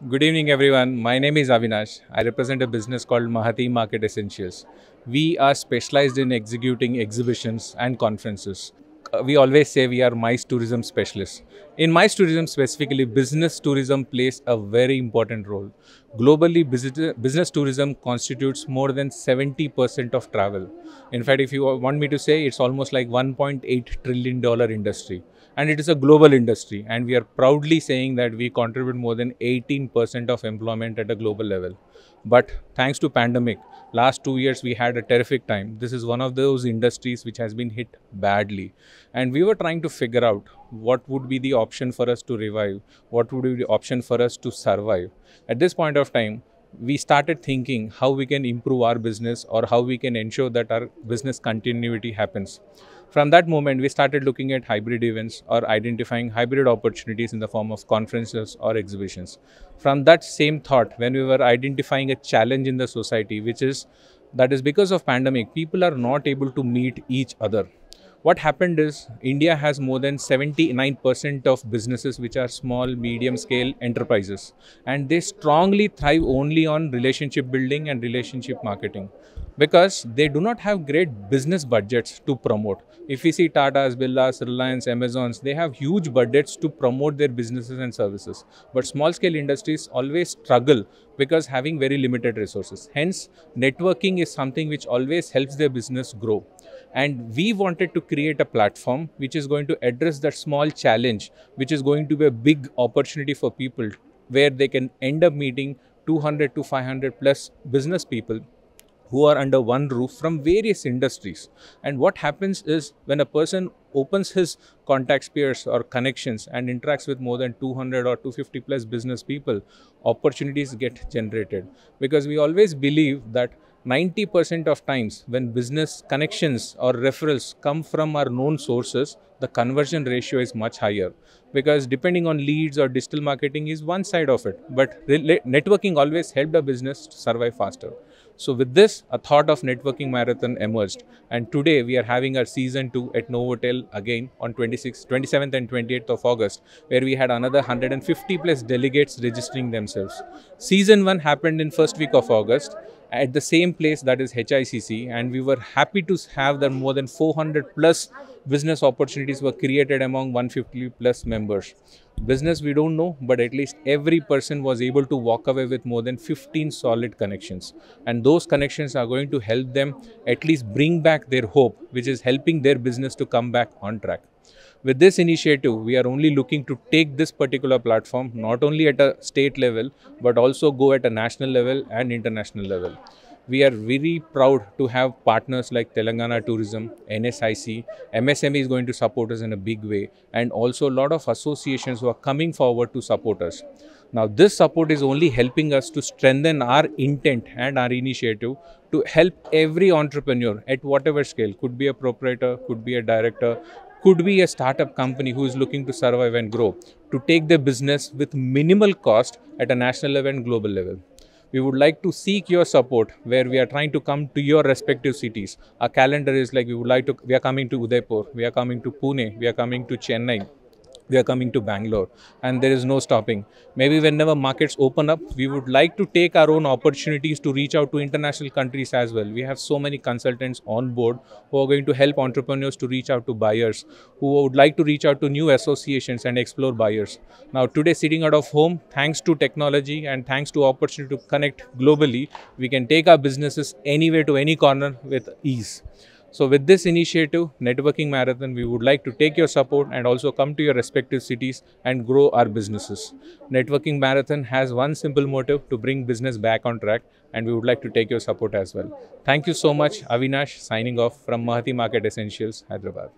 Good evening, everyone. My name is Avinash. I represent a business called Mahati Market Essentials. We are specialized in executing exhibitions and conferences. We always say we are MICE tourism specialists. In MICE tourism specifically, business tourism plays a very important role. Globally, business tourism constitutes more than 70% of travel. In fact, if you want me to say, it's almost like $1.8 trillion industry. And it is a global industry, and we are proudly saying that we contribute more than 18% of employment at a global level. But thanks to pandemic, last 2 years we had a terrific time. This is one of those industries which has been hit badly, and we were trying to figure out what would be the option for us to revive, what would be the option for us to survive. At this point of time, we started thinking how we can improve our business or how we can ensure that our business continuity happens. From that moment, we started looking at hybrid events or identifying hybrid opportunities in the form of conferences or exhibitions. From that same thought, when we were identifying a challenge in the society, which is that is because of pandemic, people are not able to meet each other. What happened is India has more than 79% of businesses which are small, medium scale enterprises, and they strongly thrive only on relationship building and relationship marketing because they do not have great business budgets to promote. If we see Tata's, Birlas, Reliance, Amazons, they have huge budgets to promote their businesses and services. But small scale industries always struggle because having very limited resources. Hence, networking is something which always helps their business grow. And we wanted to create a platform which is going to address that small challenge, which is going to be a big opportunity for people where they can end up meeting 200 to 500 plus business people who are under one roof from various industries. And what happens is when a person opens his contact spheres or connections and interacts with more than 200 or 250 plus business people, opportunities get generated. Because we always believe that 90% of times when business connections or referrals come from our known sources, the conversion ratio is much higher, because depending on leads or digital marketing is one side of it, but networking always helped a business to survive faster. So with this, a thought of networking marathon emerged, and today we are having our season 2 at Novotel again on 26th, 27th and 28th of August, where we had another 150 plus delegates registering themselves. Season 1 happened in first week of August at the same place, that is HICC, and we were happy to have that more than 400 plus business opportunities were created among 150 plus members. Business we don't know, but at least every person was able to walk away with more than 15 solid connections, and those connections are going to help them at least bring back their hope, which is helping their business to come back on track. With this initiative, we are only looking to take this particular platform not only at a state level, but also go at a national level and international level. We are very proud to have partners like Telangana Tourism, NSIC, MSME is going to support us in a big way, and also a lot of associations who are coming forward to support us. Now, this support is only helping us to strengthen our intent and our initiative to help every entrepreneur at whatever scale, could be a proprietor, could be a director, could be a startup company who is looking to survive and grow, to take their business with minimal cost at a national level and global level. We would like to seek your support where we are trying to come to your respective cities. Our calendar is like we are coming to Udaipur, we are coming to Pune, we are coming to Chennai, we are coming to Bangalore, and there is no stopping. Maybe whenever markets open up, we would like to take our own opportunities to reach out to international countries as well. We have so many consultants on board who are going to help entrepreneurs to reach out to buyers, who would like to reach out to new associations and explore buyers. Now today, sitting out of home, thanks to technology and thanks to opportunity to connect globally, we can take our businesses anywhere to any corner with ease. So with this initiative, Networking Marathon, we would like to take your support and also come to your respective cities and grow our businesses. Networking Marathon has one simple motive: to bring business back on track, and we would like to take your support as well. Thank you so much. Avinash signing off from Mahati Market Essentials, Hyderabad.